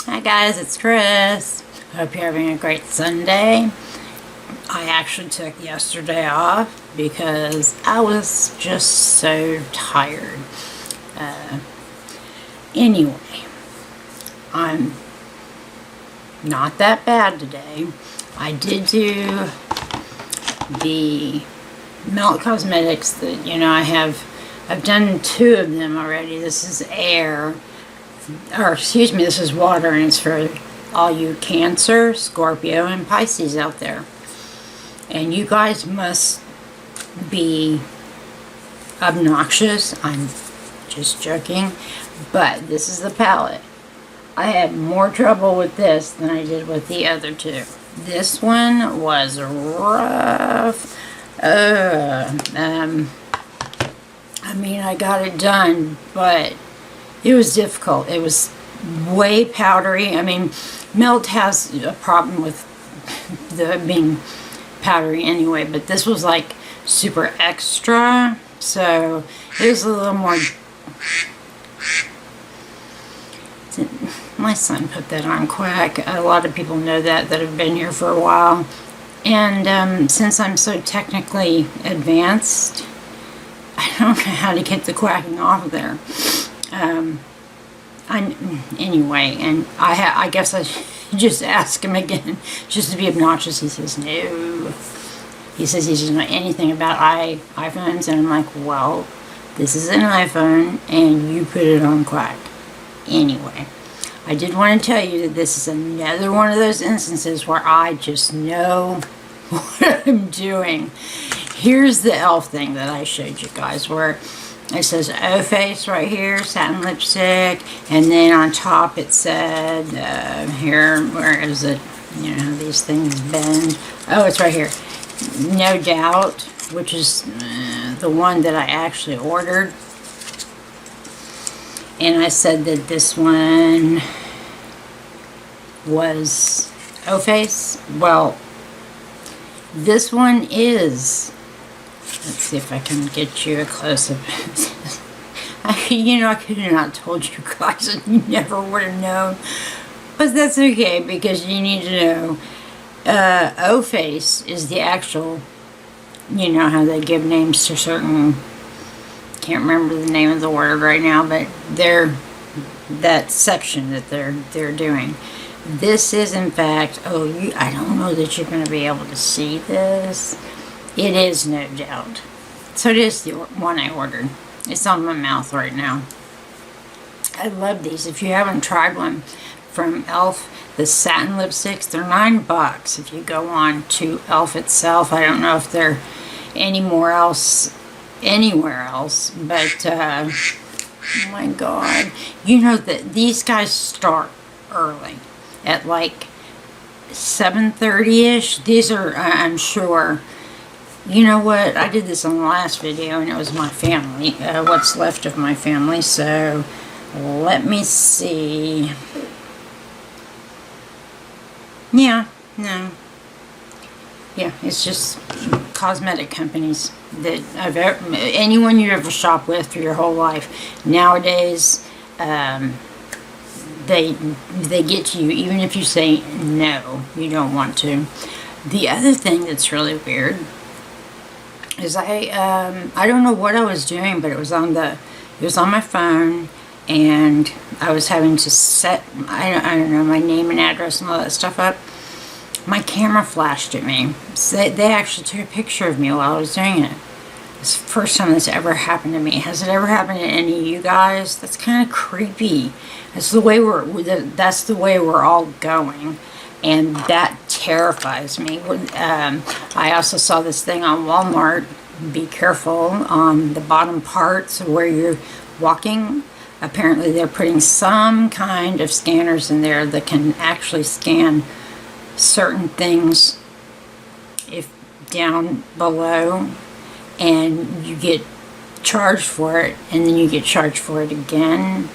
Hi guys, it's Chris. Hope you're having a great Sunday. I actually took yesterday off because I was just so tired. Anyway, I'm not that bad today. I did do the Melt Cosmetics that, I've done 2 of them already. This is this is water, and it's for all you Cancer, Scorpio, and Pisces out there. And you guys must be obnoxious. I'm just joking. But this is the palette. I had more trouble with this than I did with the other 2. This one was rough. I got it done, but it was difficult. It was way powdery. Melt has a problem with the being powdery anyway, but this was like super extra, so it was a little more. My son put that on Quack. A lot of people know that have been here for a while, and since I'm so technically advanced, I don't know how to get the quacking off of there. Anyway, and I guess I should just ask him again, just to be obnoxious. He says no. He says he doesn't know anything about iPhones, and I'm like, well, this is an iPhone, and you put it on Quack. Anyway, I did want to tell you that this is another one of those instances where I just know what I'm doing. Here's the elf thing that I showed you guys, where it says O Face right here, satin lipstick, and then on top it said, where is it? You know how these things bend. Oh, it's right here. No Doubt, which is the one that I actually ordered. And I said that this one was O Face. Well, this one is. Let's see if I can get you a close-up. I could have not told you guys, and you never would have known. But that's okay, because you need to know. O-Face is the actual, how they give names to certain, can't remember the name of the word right now, but that section that they're doing. This is, in fact, I don't know that you're going to be able to see this. It is No Doubt. So it is the one I ordered. It's on my mouth right now. I love these. If you haven't tried one from e.l.f., the satin lipsticks, they're $9 if you go on to e.l.f. itself. I don't know if they're anywhere else, but oh my god. You know that these guys start early at like 7:30ish. These are, I'm sure. You know what? I did this on the last video, and it was my family, what's left of my family. So let me see. Yeah, it's just cosmetic companies that anyone you ever shop with through your whole life. Nowadays, they get to you even if you say no, you don't want to. The other thing that's really weird is I don't know what I was doing, but it was on my phone, and I was having to set I don't know, my name and address and all that stuff up. My camera flashed at me. So they actually took a picture of me while I was doing it. It's the first time this ever happened to me. Has it ever happened to any of you guys? That's kind of creepy. That's the way we're all going. And that terrifies me. I also saw this thing on Walmart. Be careful on the bottom parts where you're walking. Apparently they're putting some kind of scanners in there that can actually scan certain things if down below, and you get charged for it, and then you get charged for it again.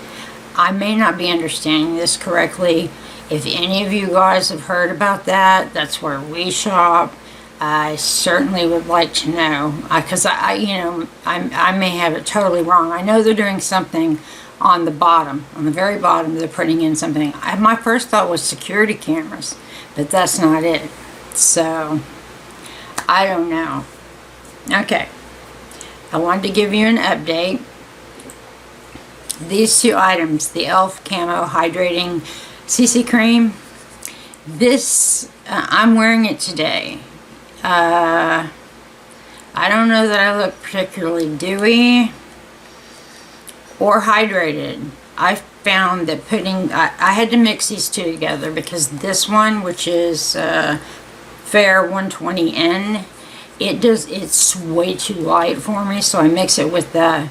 I may not be understanding this correctly. If any of you guys have heard about that, that's where we shop. I certainly would like to know, because I may have it totally wrong. I know they're doing something on the bottom, on the very bottom, they're putting in something. My first thought was security cameras, but that's not it. So, I don't know. Okay. I wanted to give you an update. These two items, the e.l.f. Camo Hydrating CC Cream. This, I'm wearing it today. I don't know that I look particularly dewy or hydrated. I found that I had to mix these two together because this one, which is Fair 120N, it's way too light for me, so I mix it with the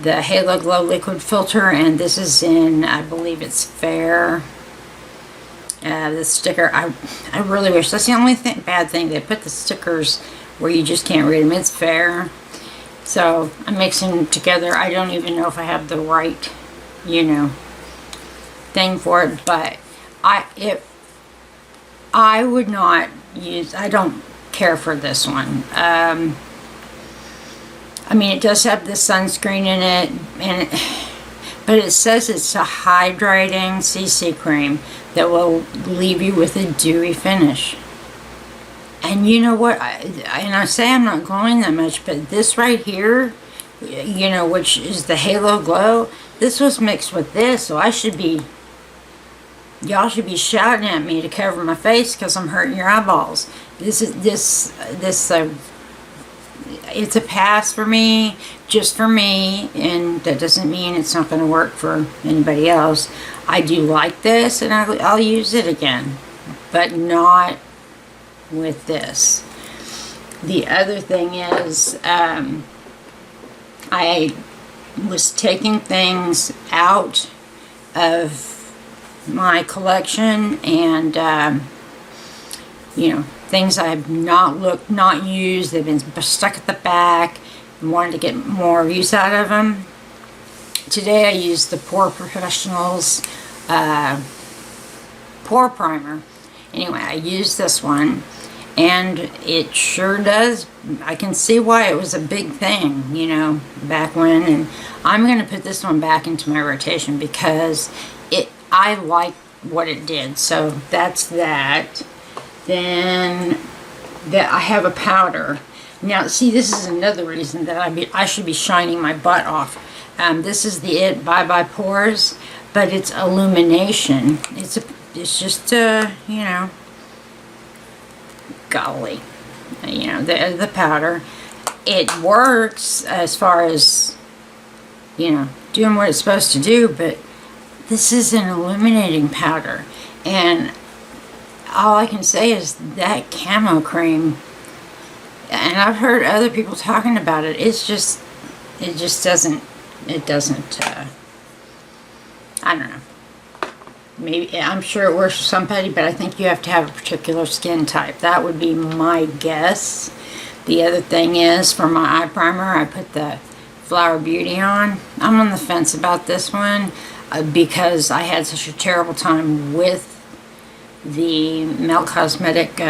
Halo Glow liquid filter, and this is in, I believe it's Fair. The sticker, I really wish, that's the only bad thing, they put the stickers where you just can't read them. It's Fair. So I'm mixing them together. I don't even know if I have the right, you know, thing for it, but I would not use, I don't care for this one. I mean, it does have the sunscreen in it, but it says it's a hydrating CC cream that will leave you with a dewy finish. And you know what, and I say I'm not glowing that much, but this right here, you know, which is the Halo Glow, this was mixed with this, so y'all should be shouting at me to cover my face because I'm hurting your eyeballs. It's a pass for me, just for me, and that doesn't mean it's not going to work for anybody else. I do like this, and I'll use it again, but not with this. The other thing is, I was taking things out of my collection, and you know, things I have not used, they've been stuck at the back, and wanted to get more use out of them. Today I used the Pore Professionals Pore Primer. Anyway, I used this one, and it sure does, I can see why it was a big thing, you know, back when, and I'm going to put this one back into my rotation because I like what it did. So that's that. Then I have a powder. Now, see, this is another reason that I should be shining my butt off. This is the It Bye Bye Pores, but it's illumination. It's just you know, golly, you know, the powder. It works as far as, you know, doing what it's supposed to do, but this is an illuminating powder, and all I can say is that camo cream, and I've heard other people talking about it, it just doesn't, I don't know, maybe, I'm sure it works for somebody, but I think you have to have a particular skin type. That would be my guess. The other thing is, for my eye primer, I put the Flower Beauty on. I'm on the fence about this one, because I had such a terrible time with the Melt Cosmetic,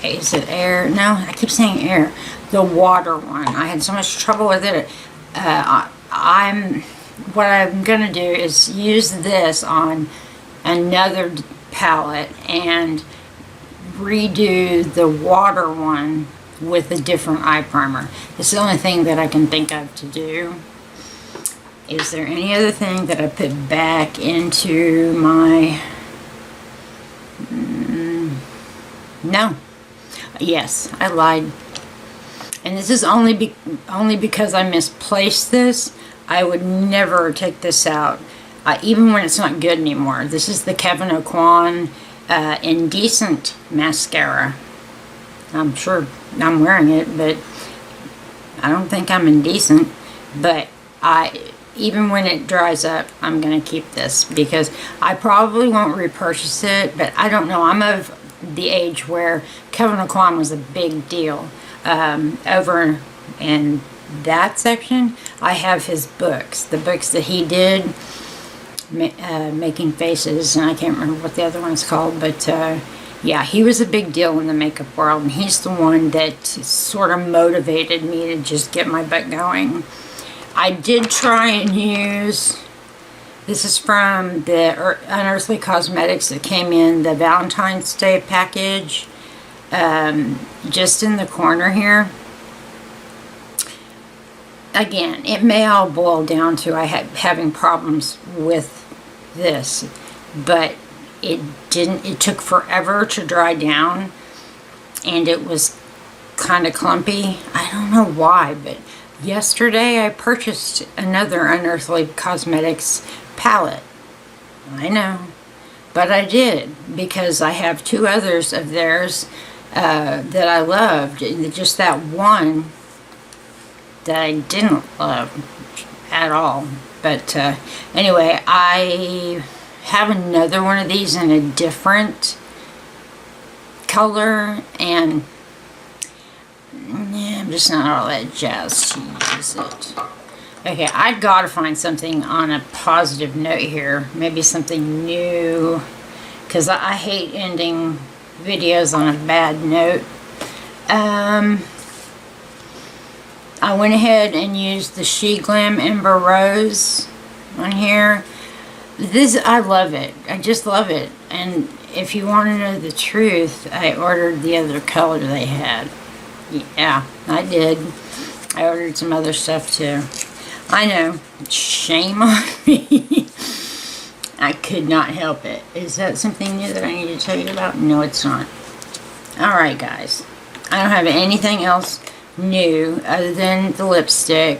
is it Air? No, I keep saying Air. The water one. I had so much trouble with it. What I'm going to do is use this on another palette and redo the water one with a different eye primer. It's the only thing that I can think of to do. Is there any other thing that I put back into my... No. Yes, I lied. And this is only because I misplaced this. I would never take this out, even when it's not good anymore. This is the Kevin Aucoin Indecent Mascara. I'm sure I'm wearing it, but I don't think I'm indecent. But even when it dries up, I'm going to keep this because I probably won't repurchase it, but I don't know. I'm of the age where Kevin Aucoin was a big deal. Over in that section, I have his books, the books that he did, Making Faces, and I can't remember what the other one's called, but yeah, he was a big deal in the makeup world, and he's the one that sort of motivated me to just get my butt going. I did try and use This is from the Unearthly Cosmetics that came in the Valentine's Day package. Just in the corner here. Again, it may all boil down to having problems with this, but it took forever to dry down, and it was kind of clumpy. I don't know why, but yesterday I purchased another Unearthly Cosmetics palette. I know, but I did, because I have 2 others of theirs that I loved. Just that one that I didn't love at all. But anyway, I have another one of these in a different color, and I'm just not all that jazzed to use it. Okay, I've got to find something on a positive note here. Maybe something new, because I hate ending videos on a bad note. I went ahead and used the She Glam Ember Rose on here. This, I love it. I just love it. And if you want to know the truth, I ordered the other color they had. Yeah, I did. I ordered some other stuff too. I know. Shame on me. I could not help it. Is that something new that I need to tell you about? No, it's not. Alright, guys. I don't have anything else new other than the lipstick.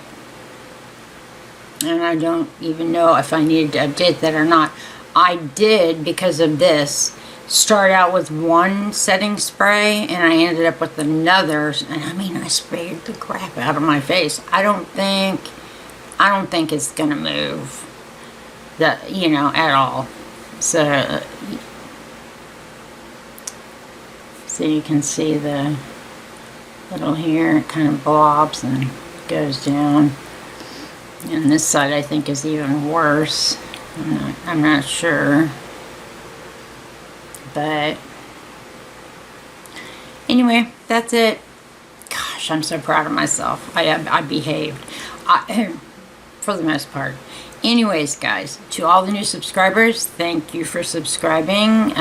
And I don't even know if I needed to update that or not. I did, because of this, start out with one setting spray, and I ended up with another. And I mean, I sprayed the crap out of my face. I don't think it's gonna move. That, you know, at all. So you can see the little here, it kind of blobs and goes down. And this side I think is even worse. I'm not sure. But anyway, that's it. Gosh, I'm so proud of myself. I behaved. For the most part. Anyways, guys, to all the new subscribers, thank you for subscribing.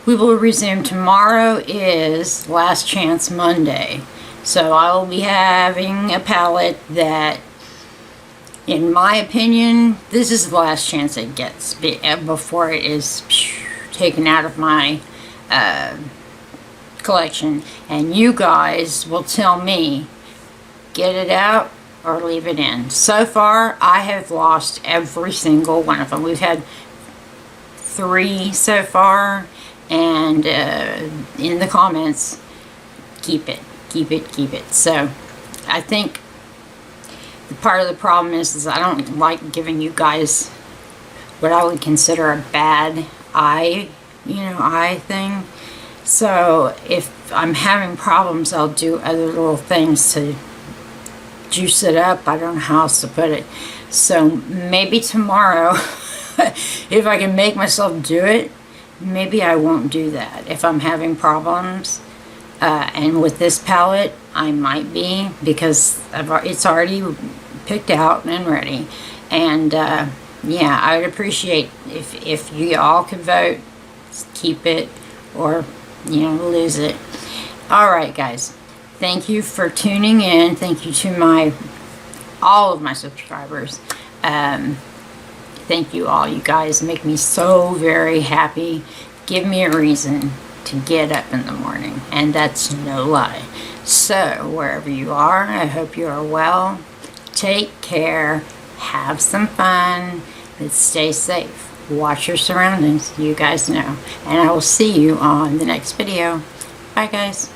We will resume. Tomorrow is Last Chance Monday. So I will be having a palette that, in my opinion, this is the last chance it gets before it is taken out of my collection. And you guys will tell me, get it out or leave it in. So far, I have lost every single one of them. We've had 3 so far, and in the comments, keep it, keep it, keep it. So I think the part of the problem is I don't like giving you guys what I would consider a bad eye, eye thing. So if I'm having problems, I'll do other little things to juice it up. I don't know how else to put it. So maybe tomorrow, if I can make myself do it, maybe I won't do that if I'm having problems. And with this palette, I might be, because it's already picked out and ready. And yeah, I would appreciate if you all could vote, keep it, or lose it. Alright, guys, thank you for tuning in. Thank you to all of my subscribers. Thank you all. You guys make me so very happy. Give me a reason to get up in the morning, and that's no lie. So wherever you are, I hope you are well. Take care, have some fun, but stay safe. Watch your surroundings, you guys know. And I will see you on the next video. Bye, guys.